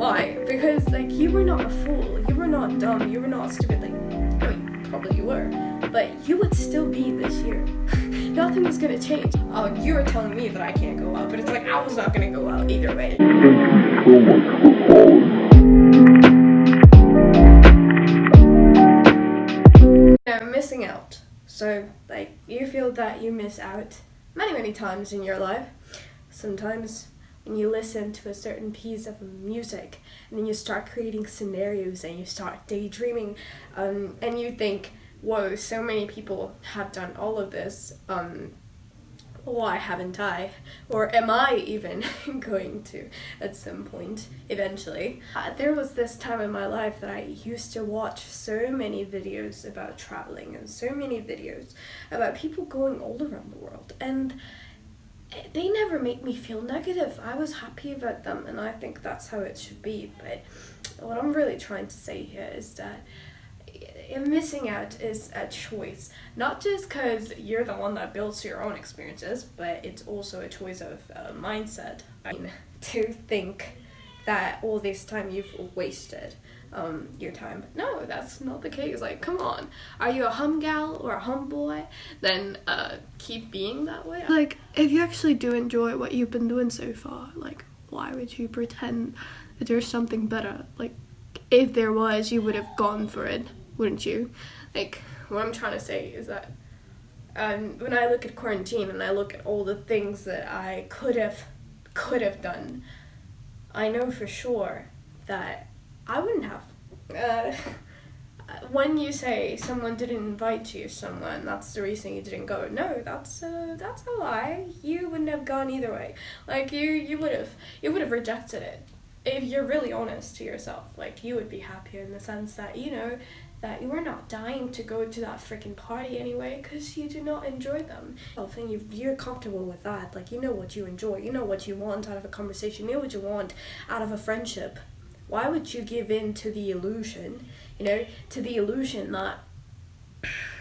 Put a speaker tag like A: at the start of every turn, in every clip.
A: Why? Because, like, you were not a fool, you were not dumb, you were not stupid, like, I mean, probably you were, but you would still be this year. Nothing was gonna change. Oh, you were telling me that I can't go out, but it's like, I was not gonna go out either way. Missing out. So, like, you feel that you miss out many times in your life. Sometimes when you listen to a certain piece of music and then you start creating scenarios and you start daydreaming, and you think, whoa, so many people have done all of this, why haven't I? Or am I even going to at some point, eventually? There was this time in my life that I used to watch so many videos about traveling and so many videos about people going all around the world, and they never make me feel negative. I was happy about them, and I think that's how it should be. But what I'm really trying to say here is that missing out is a choice, not just because you're the one that builds your own experiences, but it's also a choice of mindset. I mean, to think that all this time you've wasted your time. But no, that's not the case. Like, come on, are you a hum gal or a hum boy? Then keep being that way. Like, if you actually do enjoy what you've been doing so far, like, why would you pretend that there's something better? Like, if there was, you would have gone for it, wouldn't you? Like, what I'm trying to say is that when I look at quarantine and I look at all the things that I could have done, I know for sure that I wouldn't have. When you say someone didn't invite you somewhere and that's the reason you didn't go, no, that's a lie. You wouldn't have gone either way. Like, you would have rejected it. If you're really honest to yourself, like, you would be happier in the sense that, you know, that you were not dying to go to that freaking party anyway because you do not enjoy them. I think you're comfortable with that. Like, you know what you enjoy, you know what you want out of a conversation, you know what you want out of a friendship. Why would you give in to the illusion, to the illusion that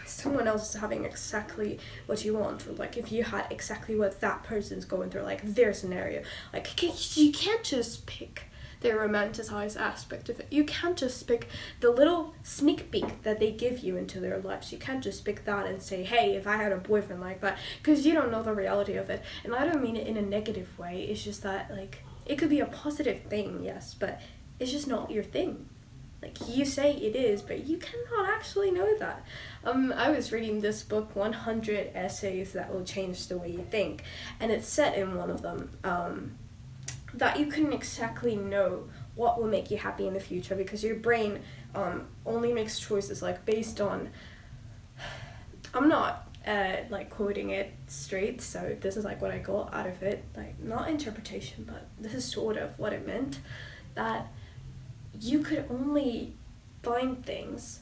A: someone else is having exactly what you want, or like if you had exactly what that person's going through, like their scenario. Like, you can't just pick the romanticized aspect of it. You can't just pick the little sneak peek that they give you into their lives. You can't just pick that and say, hey, if I had a boyfriend like that, because you don't know the reality of it. And I don't mean it in a negative way. It's just that, like, it could be a positive thing, yes, but it's just not your thing. Like, you say it is, but you cannot actually know that. I was reading this book, 100 Essays That Will Change the Way You Think, and it said in one of them that you couldn't exactly know what will make you happy in the future because your brain only makes choices, like, based on, I'm not like quoting it straight, so this is like what I got out of it, like, not interpretation, but this is sort of what it meant, that you could only find things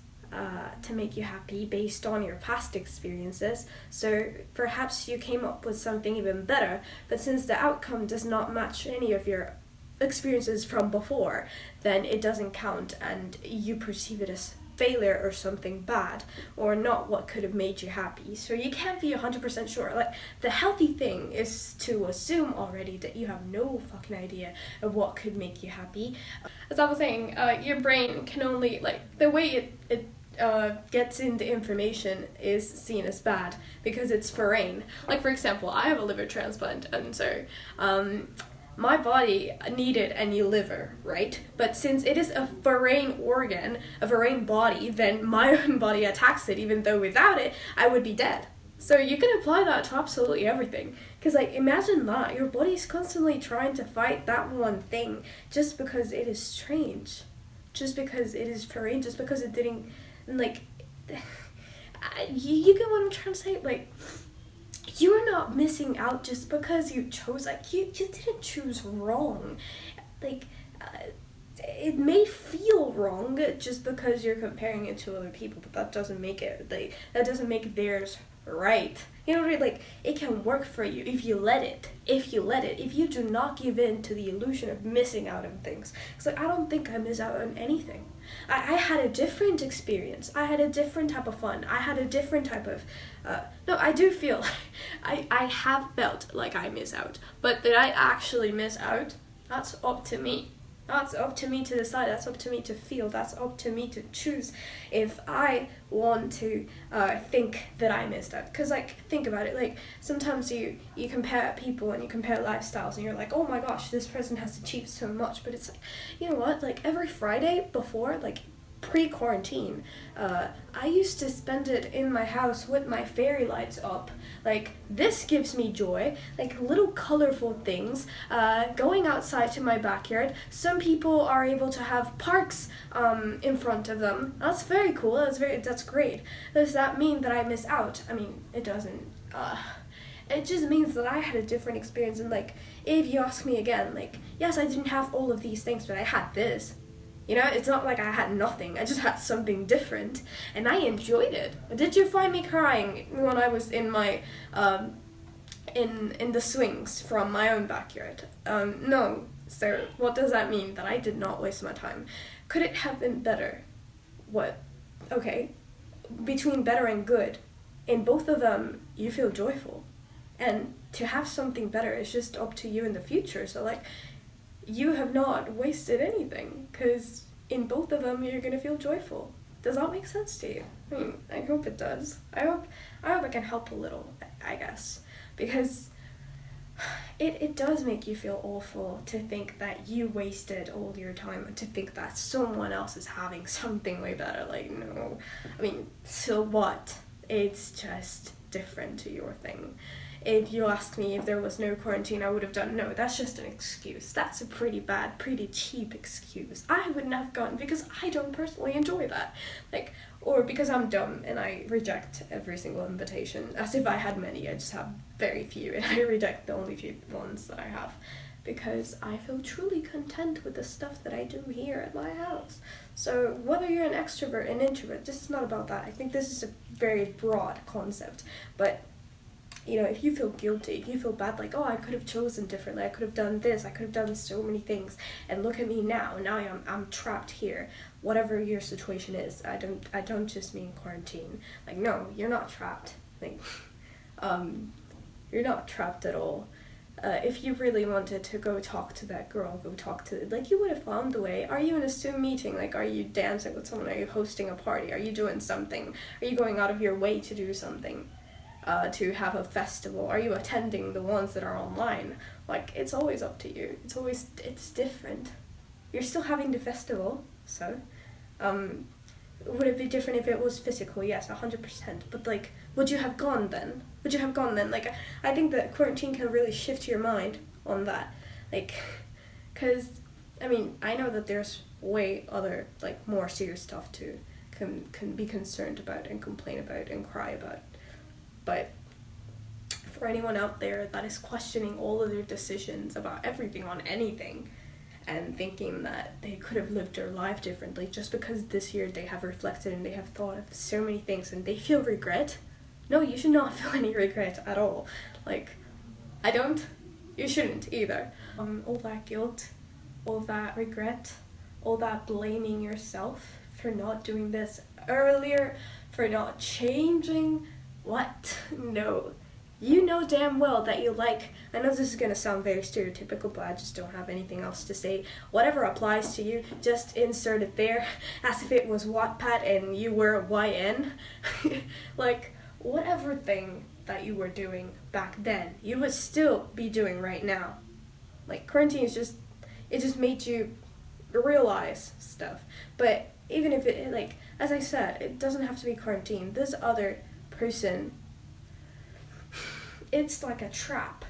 A: to make you happy based on your past experiences. So perhaps you came up with something even better, but since the outcome does not match any of your experiences from before, then it doesn't count and you perceive it as failure or something bad or not what could have made you happy. So you can't be 100% sure. Like, the healthy thing is to assume already that you have no fucking idea of what could make you happy. As I was saying, your brain can only, like, the way it gets in the information is seen as bad because it's foreign. Like, for example, I have a liver transplant, and so my body needed a new liver, right? But since it is a foreign organ, a foreign body, then my own body attacks it, even though without it, I would be dead. So you can apply that to absolutely everything. Because, like, imagine that. Your body's constantly trying to fight that one thing just because it is strange. Just because it is foreign, just because it didn't, like, you get what I'm trying to say? Like, you're not missing out just because you chose, like, you didn't choose wrong. Like, it may feel wrong just because you're comparing it to other people, but that doesn't make it, like, that doesn't make theirs right. You know what I mean? Like, it can work for you if you let it. If you do not give in to the illusion of missing out on things. It's like, I don't think I miss out on anything. I had a different experience. I had a different type of fun. I had a different type of, no, I do feel, I have felt like I miss out. But did I actually miss out? That's up to me. That's up to me to decide. That's up to me to feel. That's up to me to choose if I want to think that I missed out. Because, like, think about it. Like, sometimes you compare people and you compare lifestyles and you're like, oh my gosh, this person has achieved so much. But it's like, you know what? Like, every Friday before, like, pre-quarantine, I used to spend it in my house with my fairy lights up. Like, this gives me joy, like little colorful things, going outside to my backyard. Some people are able to have parks in front of them. That's very cool. That's great. Does that mean that I miss out? I mean, it doesn't. It just means that I had a different experience. And, like, if you ask me again, like, yes, I didn't have all of these things, but I had this. You know, it's not like I had nothing. I just had something different, and I enjoyed it. Did you find me crying when I was in my, in the swings from my own backyard? No. So what does that mean? That I did not waste my time. Could it have been better? What? Okay. Between better and good, in both of them, you feel joyful. And to have something better is just up to you in the future. So, like, you have not wasted anything, because in both of them you're gonna feel joyful. Does that make sense to you? I hope it does. I hope I can help a little, I guess, because it does make you feel awful to think that you wasted all your time and to think that someone else is having something way better. Like, no. I mean, so what? It's just different to your thing. If you asked me if there was no quarantine, I would have done no. That's just an excuse. That's a pretty bad, pretty cheap excuse. I wouldn't have gone because I don't personally enjoy that. Like, or because I'm dumb and I reject every single invitation. As if I had many, I just have very few, and I reject the only few ones that I have. Because I feel truly content with the stuff that I do here at my house. So whether you're an extrovert, an introvert, this is not about that. I think this is a very broad concept. But you know, if you feel guilty, if you feel bad, like, oh, I could have chosen differently, I could have done this, I could have done so many things, and look at me now I'm trapped here. Whatever your situation is, I don't just mean quarantine. Like, no, you're not trapped. Like, you're not trapped at all. If you really wanted to go talk to that girl, go talk to, like, you would have found the way. Are you in a Zoom meeting? Like, are you dancing with someone? Are you hosting a party? Are you doing something? Are you going out of your way to do something? To have a festival? Are you attending the ones that are online? Like, it's always up to you. It's different. You're still having the festival, so would it be different if it was physical? Yes, 100%. But, like, would you have gone then? Like, I think that quarantine can really shift your mind on that. Like, because, I mean, I know that there's way other, like, more serious stuff to can be concerned about and complain about and cry about. But for anyone out there that is questioning all of their decisions about everything on anything and thinking that they could have lived their life differently just because this year they have reflected and they have thought of so many things and they feel regret, no, you should not feel any regret at all. Like, I don't. You shouldn't either. All that guilt, all that regret, all that blaming yourself for not doing this earlier, for not changing. What? No. You know damn well that you like, I know this is going to sound very stereotypical, but I just don't have anything else to say. Whatever applies to you, just insert it there as if it was Wattpad and you were YN. Like, whatever thing that you were doing back then, you would still be doing right now. Like, quarantine is just, it just made you realize stuff. But even if it, like, as I said, it doesn't have to be quarantine. This other person, it's like a trap.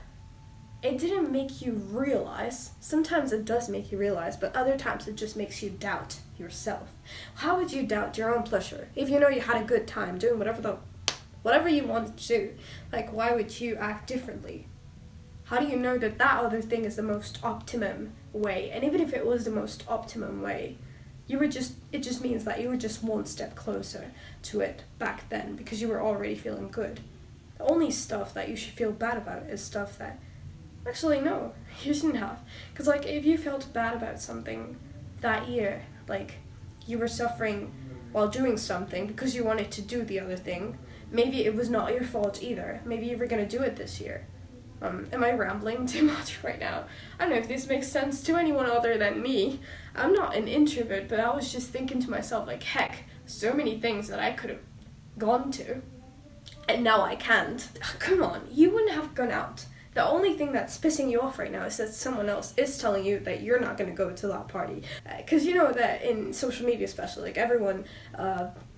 A: It didn't make you realize. Sometimes it does make you realize, but other times it just makes you doubt yourself. How would you doubt your own pleasure if you know you had a good time doing whatever you wanted to do? Like, why would you act differently? How do you know that that other thing is the most optimum way? And even if it was the most optimum way, it just means that you were just one step closer to it back then because you were already feeling good. The only stuff that you should feel bad about is stuff that, actually no, you shouldn't have. Because, like, if you felt bad about something that year, like, you were suffering while doing something because you wanted to do the other thing, maybe it was not your fault either. Maybe you were going to do it this year. Am I rambling too much right now? I don't know if this makes sense to anyone other than me. I'm not an introvert, but I was just thinking to myself, like, heck, so many things that I could have gone to, and now I can't. Come on, you wouldn't have gone out. The only thing that's pissing you off right now is that someone else is telling you that you're not going to go to that party. Because you know that in social media especially, like everyone,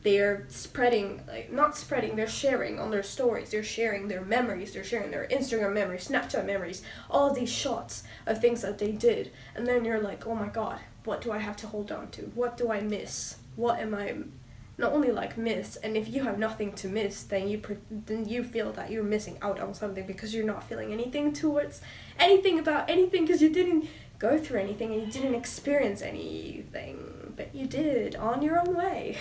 A: they're spreading, like not spreading, they're sharing on their stories, they're sharing their memories, they're sharing their Instagram memories, Snapchat memories, all of these shots of things that they did. And then you're like, oh my god, what do I have to hold on to? What do I miss? What am I not only like miss? And if you have nothing to miss, then you feel that you're missing out on something because you're not feeling anything towards anything about anything, because you didn't go through anything and you didn't experience anything, but you did on your own way.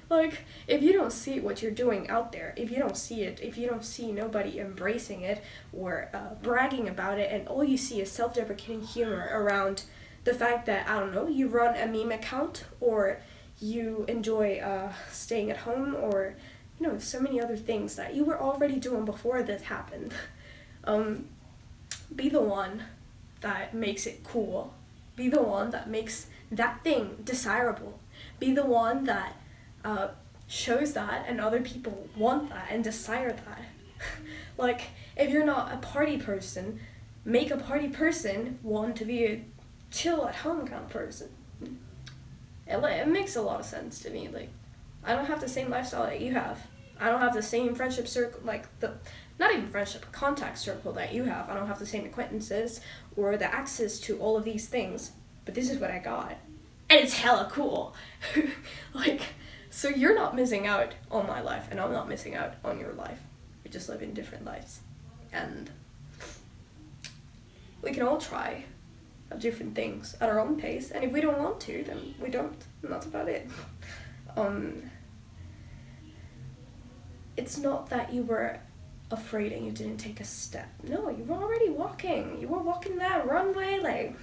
A: Like, if you don't see what you're doing out there, if you don't see it, if you don't see nobody embracing it or bragging about it, and all you see is self-deprecating humor around the fact that, I don't know, you run a meme account, or you enjoy staying at home, or, you know, so many other things that you were already doing before this happened. Be the one that makes it cool. Be the one that makes that thing desirable. Be the one that shows that, and other people want that and desire that. Like, if you're not a party person, make a party person want to be a chill at home kind of person. It makes a lot of sense to me. Like, I don't have the same lifestyle that you have. I don't have the same friendship circle, not even friendship, contact circle that you have. I don't have the same acquaintances or the access to all of these things. But this is what I got. And it's hella cool. Like, so you're not missing out on my life, and I'm not missing out on your life. We just live in different lives. And we can all try different things at our own pace, and if we don't want to, then we don't, and that's about it. It's not that you were afraid and you didn't take a step. No, you were already walking. You were walking that runway, like,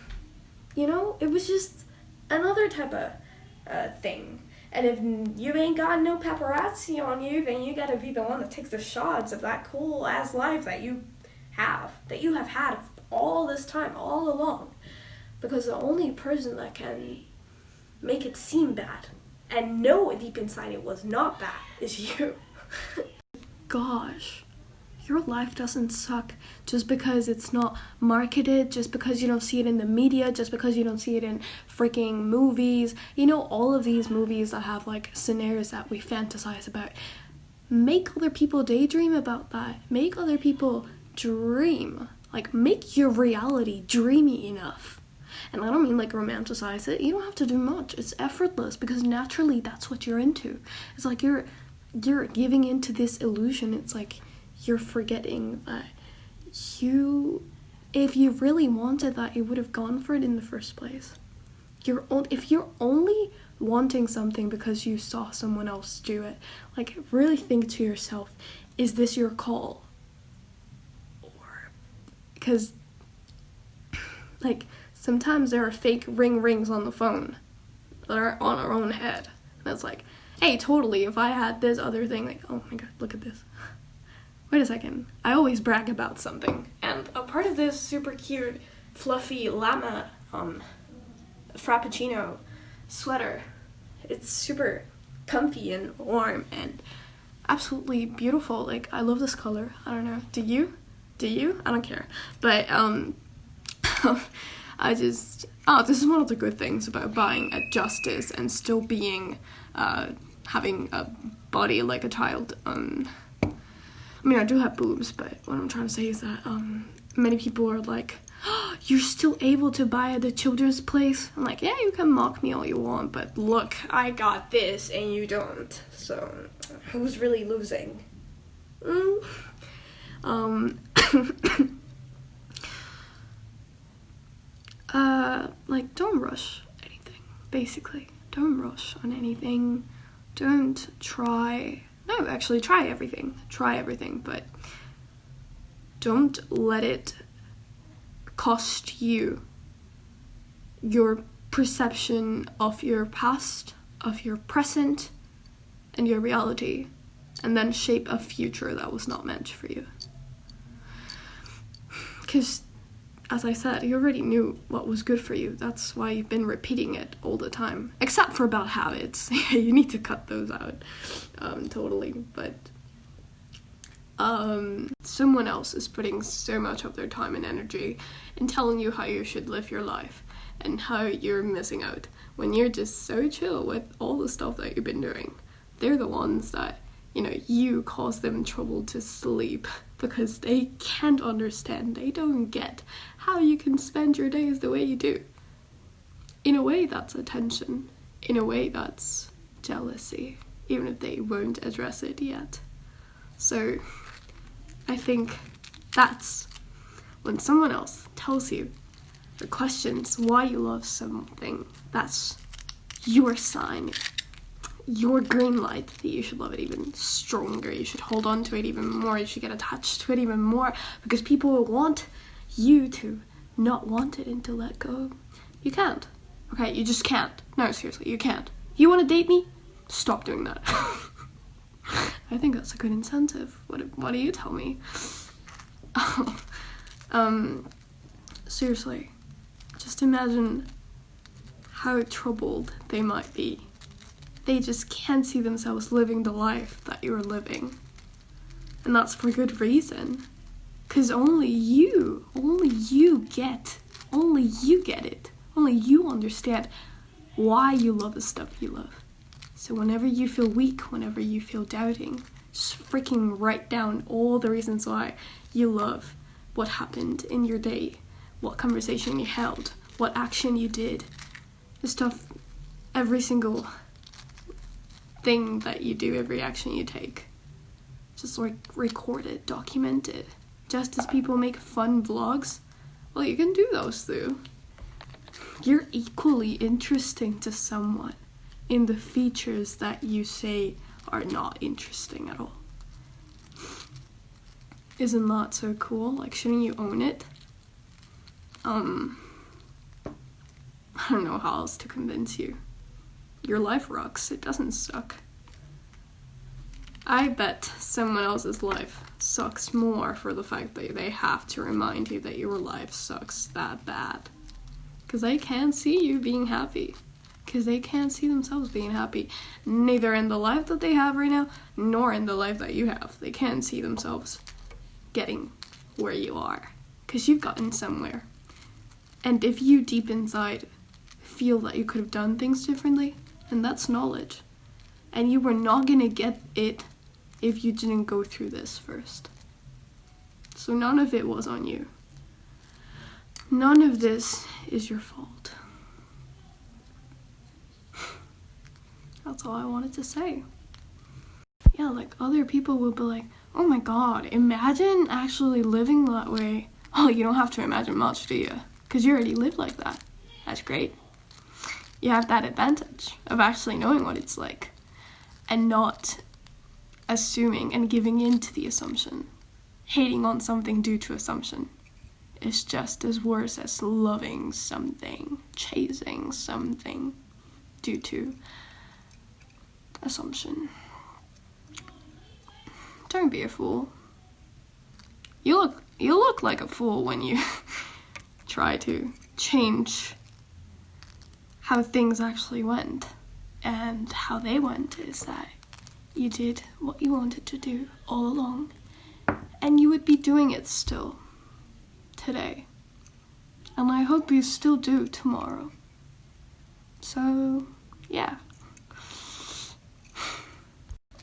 A: you know, it was just another type of thing. And if you ain't got no paparazzi on you, then you gotta be the one that takes the shots of that cool ass life that you have had all this time, all along. Because the only person that can make it seem bad and know deep inside it was not bad is you. Gosh, your life doesn't suck just because it's not marketed, just because you don't see it in the media, just because you don't see it in freaking movies. You know, all of these movies that have like scenarios that we fantasize about. Make other people daydream about that. Make other people dream. Like, make your reality dreamy enough. And I don't mean like romanticize it. You don't have to do much. It's effortless, because naturally that's what you're into. It's like you're giving into this illusion. It's like you're forgetting that if you really wanted that, you would have gone for it in the first place. If you're only wanting something because you saw someone else do it, like, really think to yourself, is this your call? Or, because, like, sometimes there are fake rings on the phone that are on our own head. And it's like, hey, totally, if I had this other thing, like, oh my god, look at this. Wait a second. I always brag about something. And a part of this super cute, fluffy llama frappuccino sweater, it's super comfy and warm and absolutely beautiful. Like, I love this color. I don't know. Do you? I don't care. But, this is one of the good things about buying at Justice and still being, having a body like a child. I mean, I do have boobs, but what I'm trying to say is that, many people are like, oh, you're still able to buy at the children's place? I'm like, yeah, you can mock me all you want, but look, I got this and you don't. So, who's really losing? Like, don't rush anything, basically. Don't rush on anything. Don't try... No, actually, try everything. Try everything, but don't let it cost you your perception of your past, of your present, and your reality, and then shape a future that was not meant for you. Because, as I said, you already knew what was good for you. That's why you've been repeating it all the time. Except for bad habits. You need to cut those out. Totally. But someone else is putting so much of their time and energy in telling you how you should live your life and how you're missing out when you're just so chill with all the stuff that you've been doing. They're the ones that, you cause them trouble to sleep because they can't understand, they don't get how you can spend your days the way you do. In a way, that's attention. In a way, that's jealousy, even if they won't address it yet. So I think that's when someone else tells you or questions why you love something, that's your sign, your green light that you should love it even stronger. You should hold on to it even more. You should get attached to it even more because people will want you to not want it and to let go. You can't. Okay, you just can't. No, seriously, you can't. You want to date me? Stop doing that. I think that's a good incentive. What do you tell me? Seriously, just imagine how troubled they might be. They just can't see themselves living the life that you're living. And that's for good reason. Because only you get it. Only you understand why you love the stuff you love. So whenever you feel weak, whenever you feel doubting, just freaking write down all the reasons why you love what happened in your day, what conversation you held, what action you did, the stuff, every single thing that you do, every action you take. Just record it, document it. Just as people make fun vlogs, well, you can do those too. You're equally interesting to someone in the features that you say are not interesting at all. Isn't that so cool? Like, shouldn't you own it? I don't know how else to convince you. Your life rocks. It doesn't suck. I bet someone else's life sucks more for the fact that they have to remind you that your life sucks that bad. Because they can't see you being happy. Because they can't see themselves being happy. Neither in the life that they have right now, nor in the life that you have. They can't see themselves getting where you are. Because you've gotten somewhere. And if you deep inside feel that you could have done things differently, and that's knowledge. And you were not gonna get it if you didn't go through this first. So none of it was on you. None of this is your fault. That's all I wanted to say. Yeah, like other people will be like, oh my god, imagine actually living that way. Oh, you don't have to imagine much, do you? Because you already live like that. That's great. You have that advantage of actually knowing what it's like and not assuming and giving in to the assumption. Hating on something due to assumption is just as worse as loving something, chasing something due to assumption. Don't be a fool. You look like a fool when you try to change how things actually went. And how they went is that you did what you wanted to do all along. And you would be doing it still today. And I hope you still do tomorrow. So, yeah.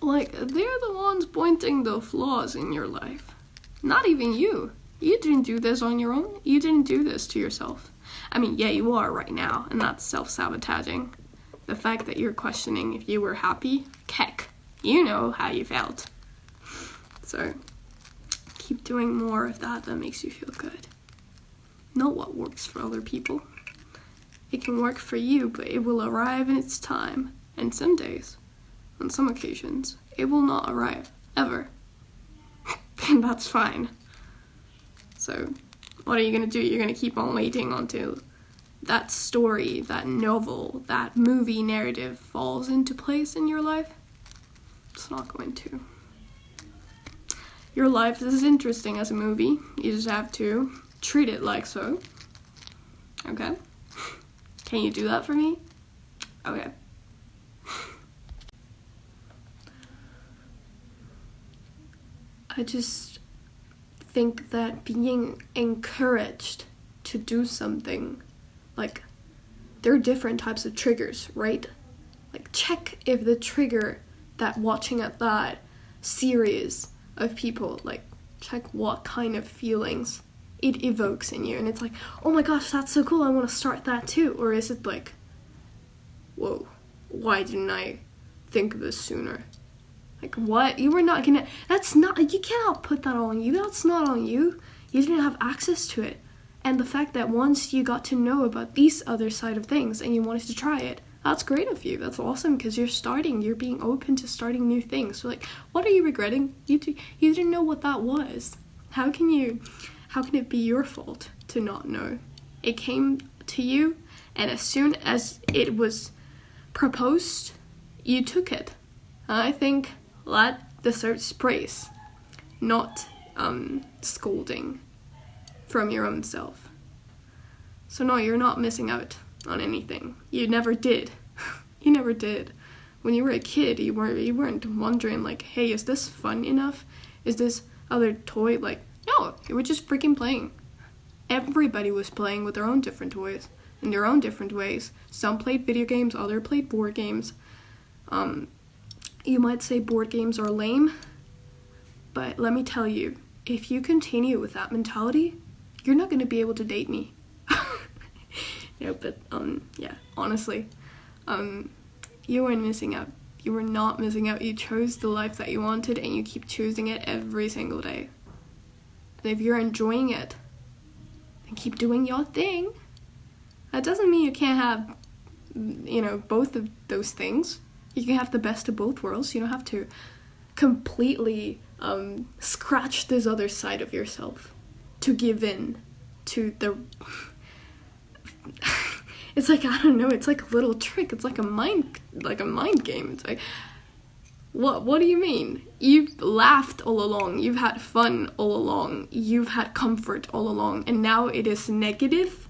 A: Like, they're the ones pointing the flaws in your life. Not even you. You didn't do this on your own. You didn't do this to yourself. I mean, yeah, you are right now, and that's self-sabotaging. The fact that you're questioning if you were happy, heck, you know how you felt. So, keep doing more of that makes you feel good. Know what works for other people. It can work for you, but it will arrive in its time. And some days, on some occasions, it will not arrive, ever. And that's fine. So, what are you going to do? You're going to keep on waiting until that story, that novel, that movie narrative falls into place in your life? It's not going to. Your life is as interesting as a movie. You just have to treat it like so. Okay? Can you do that for me? Okay. I just think that being encouraged to do something, like, there are different types of triggers, right? Like, check if the trigger that watching at that series of people, like, check what kind of feelings it evokes in you. And it's like, oh my gosh, that's so cool, I want to start that too. Or is it like, whoa, why didn't I think of this sooner? Like, what? You were not gonna, that's not, you cannot put that on you. That's not on you. You didn't have access to it. And the fact that once you got to know about these other side of things and you wanted to try it, that's great of you. That's awesome, because you're being open to starting new things. So, like, what are you regretting? You didn't know what that was. How can it be your fault to not know? It came to you, and as soon as it was proposed, you took it. I think that deserves praise, not scolding from your own self. So no, you're not missing out on anything. You never did. You never did. When you were a kid, you weren't wondering, like, hey, is this fun enough? Is this other toy, like, no, you were just freaking playing. Everybody was playing with their own different toys in their own different ways. Some played video games, others played board games. You might say board games are lame, but let me tell you, if you continue with that mentality, you're not going to be able to date me. But yeah, honestly, you weren't missing out. You were not missing out. You chose the life that you wanted, and you keep choosing it every single day. And if you're enjoying it, then keep doing your thing. That doesn't mean you can't have, both of those things. You can have the best of both worlds. You don't have to completely scratch this other side of yourself to give in to the... It's like, I don't know, it's like a little trick. It's like a mind game. It's like, what do you mean? You've laughed all along. You've had fun all along. You've had comfort all along. And now it is negative